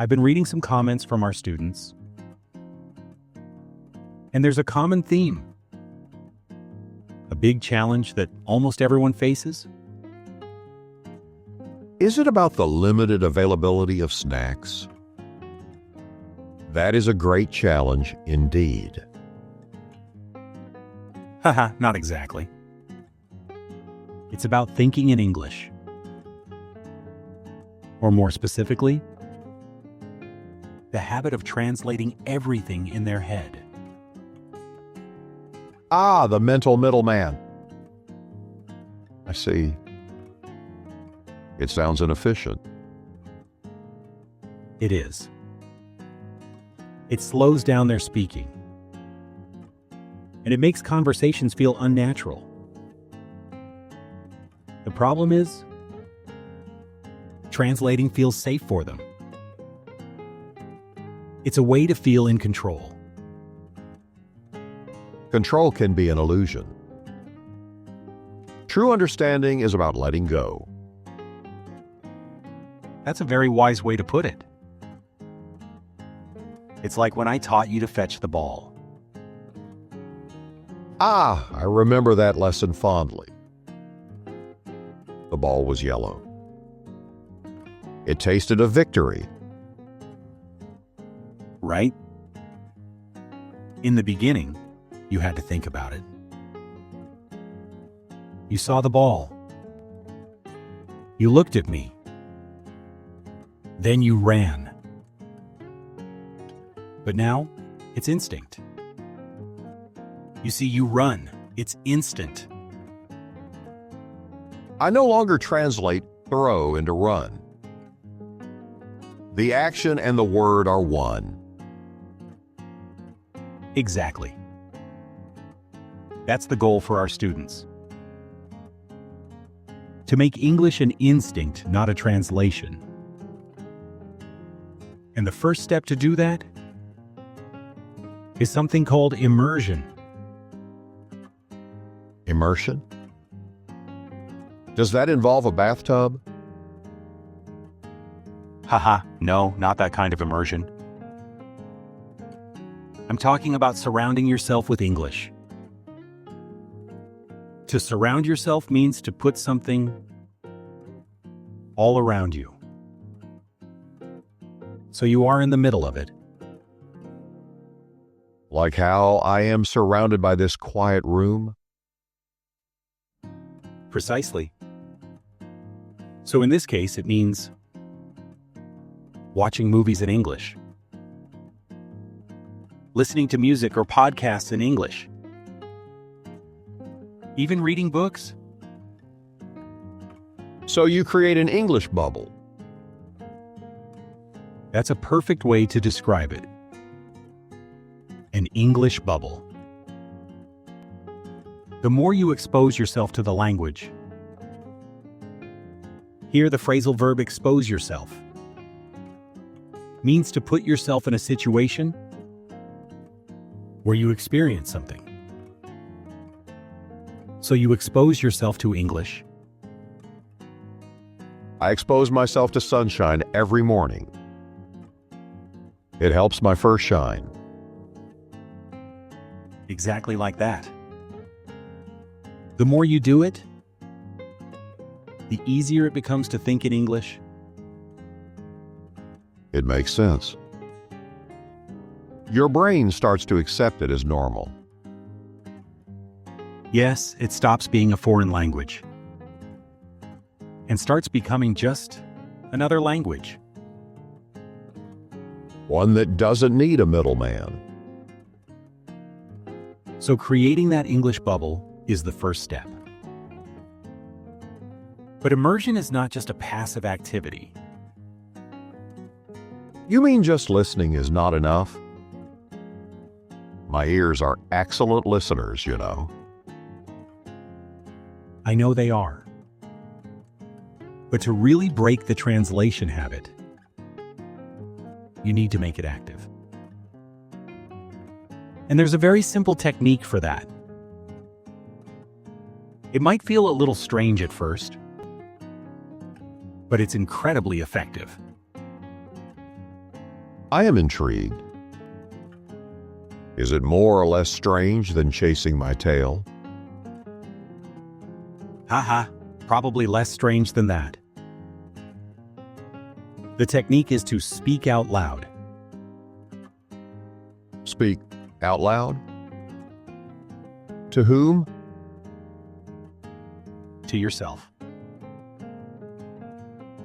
I've been reading some comments from our students, and there's a common theme. A big challenge that almost everyone faces. Is it about the limited availability of snacks? That is a great challenge indeed. Haha, not exactly. It's about thinking in English. Or more specifically, the habit of translating everything in their head. Ah, the mental middleman. I see. It sounds inefficient. It is. It slows down their speaking. And it makes conversations feel unnatural. The problem is, translating feels safe for them. It's a way to feel in control. Control can be an illusion. True understanding is about letting go. That's a very wise way to put it. It's like when I taught you to fetch the ball. Ah, I remember that lesson fondly. The ball was yellow. It tasted of victory. Right? In the beginning, you had to think about it. You saw the ball. You looked at me. Then you ran. But now, it's instinct. You see, you run. It's instant. I no longer translate throw into run. The action and the word are one. Exactly. That's the goal for our students. To make English an instinct, not a translation. And the first step to do that is something called immersion. Immersion? Does that involve a bathtub? Haha, no, not that kind of immersion. I'm talking about surrounding yourself with English. To surround yourself means to put something all around you. So you are in the middle of it. Like how I am surrounded by this quiet room? Precisely. So in this case, it means watching movies in English, listening to music or podcasts in English, even reading books. So you create an English bubble. That's a perfect way to describe it. An English bubble. The more you expose yourself to the language, here the phrasal verb expose yourself means to put yourself in a situation where you experience something. So you expose yourself to English. I expose myself to sunshine every morning. It helps my fur shine. Exactly like that. The more you do it, the easier it becomes to think in English. It makes sense. Your brain starts to accept it as normal. Yes, it stops being a foreign language and starts becoming just another language. One that doesn't need a middleman. So creating that English bubble is the first step. But immersion is not just a passive activity. You mean just listening is not enough? My ears are excellent listeners, you know. I know they are. But to really break the translation habit, you need to make it active. And there's a very simple technique for that. It might feel a little strange at first, but it's incredibly effective. I am intrigued. Is it more or less strange than chasing my tail? Haha, probably less strange than that. The technique is to speak out loud. Speak out loud? To whom? To yourself.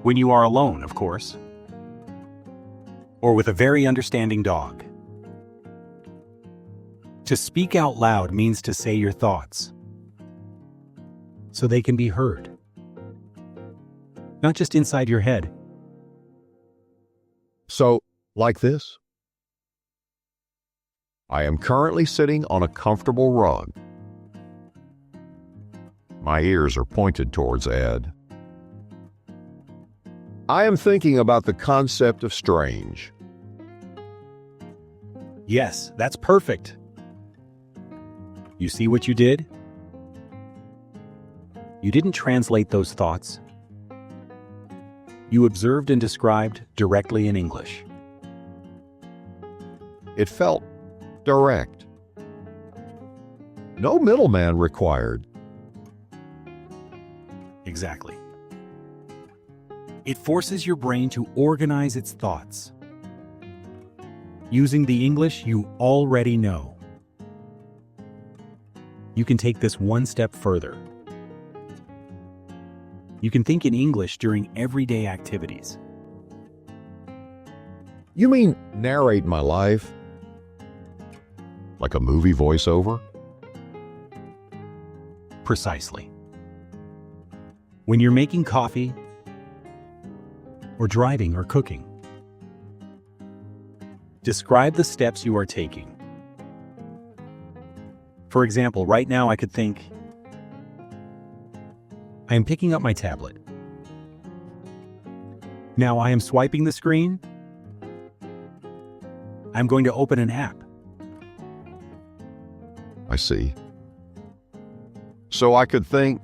When you are alone, of course. Or with a very understanding dog. To speak out loud means to say your thoughts, so they can be heard. Not just inside your head. So, like this? I am currently sitting on a comfortable rug. My ears are pointed towards Ed. I am thinking about the concept of strange. Yes, that's perfect. You see what you did? You didn't translate those thoughts. You observed and described directly in English. It felt direct. No middleman required. Exactly. It forces your brain to organize its thoughts, using the English you already know. You can take this one step further. You can think in English during everyday activities. You mean narrate my life? Like a movie voiceover? Precisely. When you're making coffee, or driving or cooking, describe the steps you are taking. For example, right now I could think, I am picking up my tablet. Now I am swiping the screen. I'm going to open an app. I see. So I could think,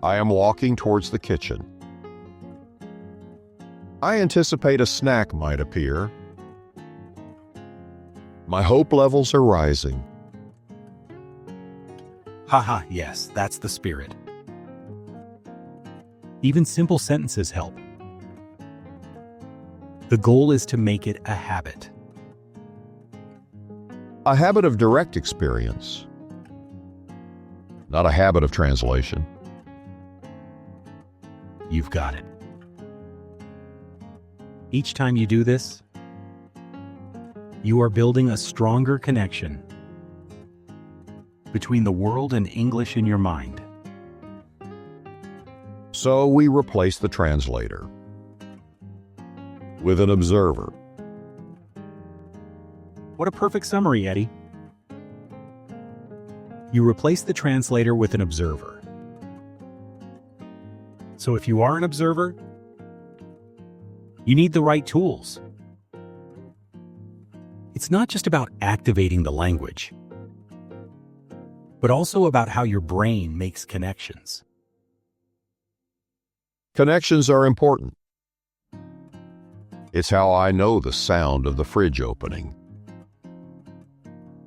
I am walking towards the kitchen. I anticipate a snack might appear. My hope levels are rising. Haha, yes, that's the spirit. Even simple sentences help. The goal is to make it a habit. A habit of direct experience, not a habit of translation. You've got it. Each time you do this, you are building a stronger connection between the world and English in your mind. So we replace the translator with an observer. What a perfect summary, Eddy. You replace the translator with an observer. So if you are an observer, you need the right tools. It's not just about activating the language, but also about how your brain makes connections. Connections are important. It's how I know the sound of the fridge opening.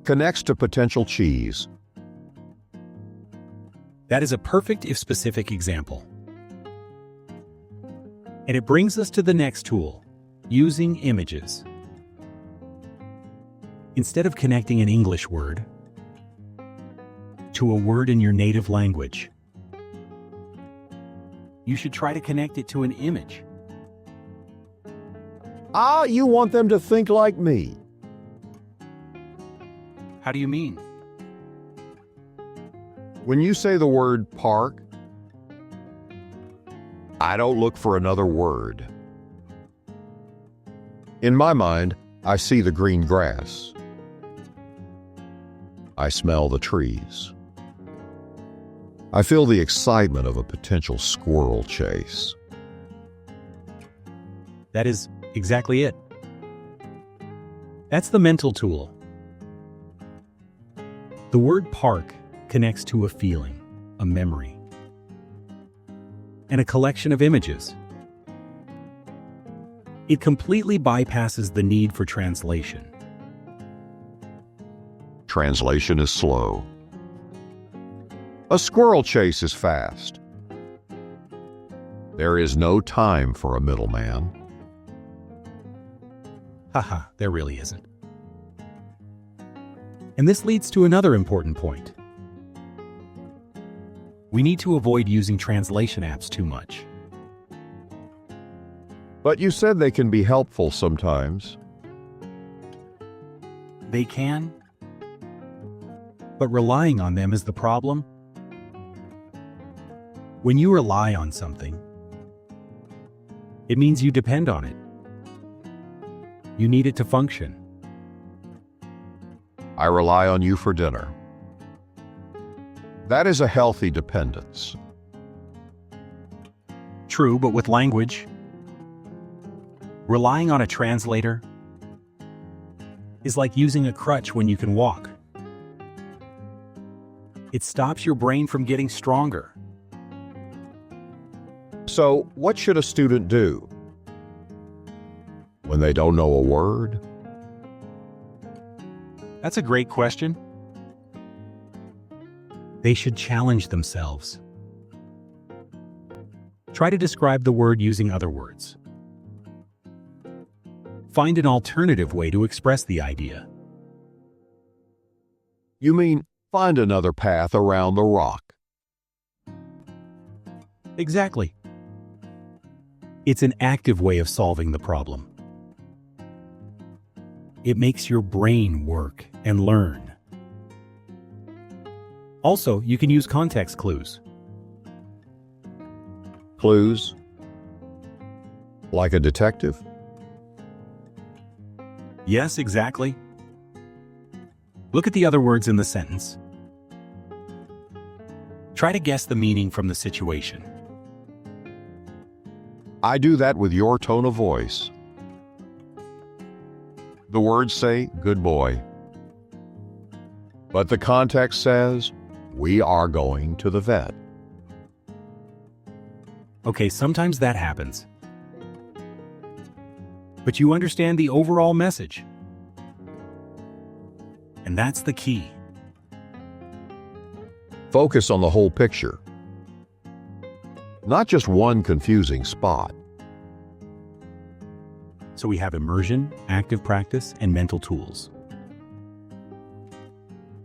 Connects to potential cheese. That is a perfect if specific example. And it brings us to the next tool, using images. Instead of connecting an English word to a word in your native language, you should try to connect it to an image. Ah, you want them to think like me. How do you mean? When you say the word park, I don't look for another word. In my mind, I see the green grass. I smell the trees. I feel the excitement of a potential squirrel chase. That is exactly it. That's the mental tool. The word park connects to a feeling, a memory, and a collection of images. It completely bypasses the need for translation. Translation is slow. A squirrel chase is fast. There is no time for a middleman. Haha, there really isn't. And this leads to another important point. We need to avoid using translation apps too much. But you said they can be helpful sometimes. They can, but relying on them is the problem. When you rely on something, it means you depend on it. You need it to function. I rely on you for dinner. That is a healthy dependence. True, but with language, relying on a translator is like using a crutch when you can walk. It stops your brain from getting stronger. So, what should a student do when they don't know a word? That's a great question. They should challenge themselves. Try to describe the word using other words. Find an alternative way to express the idea. You mean find another path around the rock. Exactly. It's an active way of solving the problem. It makes your brain work and learn. Also, you can use context clues. Clues? Like a detective? Yes, exactly. Look at the other words in the sentence. Try to guess the meaning from the situation. I do that with your tone of voice. The words say, good boy. But the context says, we are going to the vet. Okay, sometimes that happens. But you understand the overall message. And that's the key. Focus on the whole picture, not just one confusing spot. So we have immersion, active practice, and mental tools.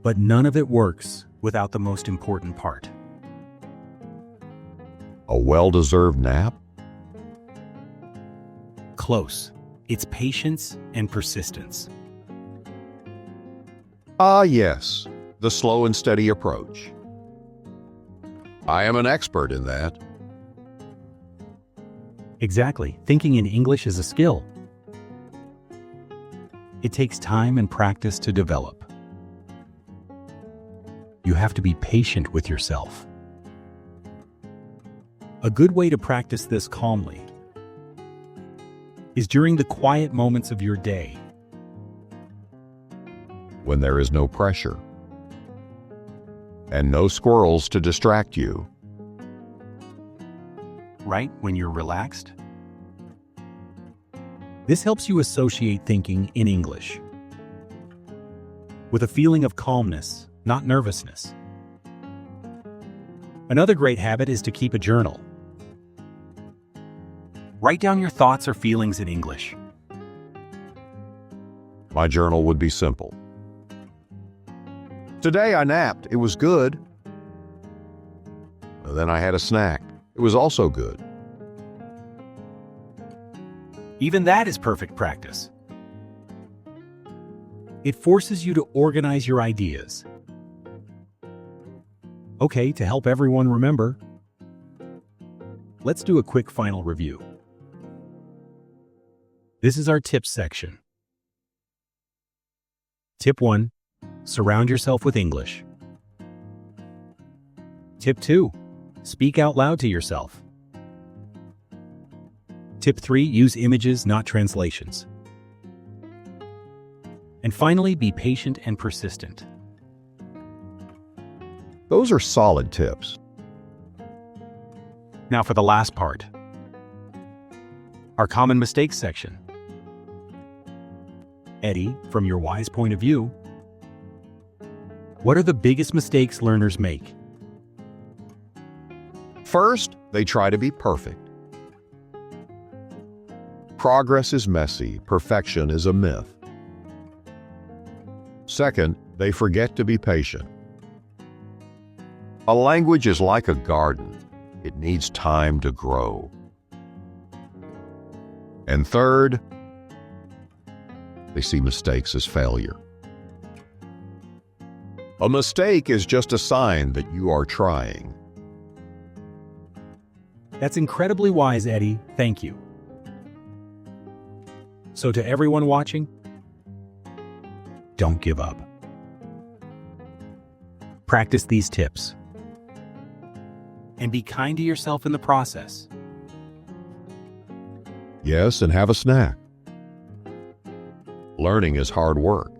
But none of it works without the most important part. A well-deserved nap? Close. It's patience and persistence. Ah, yes, the slow and steady approach. I am an expert in that. Exactly. Thinking in English is a skill. It takes time and practice to develop. You have to be patient with yourself. A good way to practice this calmly is during the quiet moments of your day. When there is no pressure and no squirrels to distract you. Right when you're relaxed. This helps you associate thinking in English with a feeling of calmness, not nervousness. Another great habit is to keep a journal. Write down your thoughts or feelings in English. My journal would be simple. Today I napped. It was good. Then I had a snack. It was also good. Even that is perfect practice. It forces you to organize your ideas. Okay, to help everyone remember, let's do a quick final review. This is our tips section. Tip 1. Surround yourself with English. Tip 2. Speak out loud to yourself. Tip 3. Use images, not translations. And finally, be patient and persistent. Those are solid tips. Now for the last part. Our common mistakes section. Eddy, from your wise point of view, what are the biggest mistakes learners make? First, they try to be perfect. Progress is messy, perfection is a myth. Second, they forget to be patient. A language is like a garden. It needs time to grow. And third, they see mistakes as failure. A mistake is just a sign that you are trying. That's incredibly wise, Eddy. Thank you. So to everyone watching, don't give up. Practice these tips. And be kind to yourself in the process. Yes, and have a snack. Learning is hard work.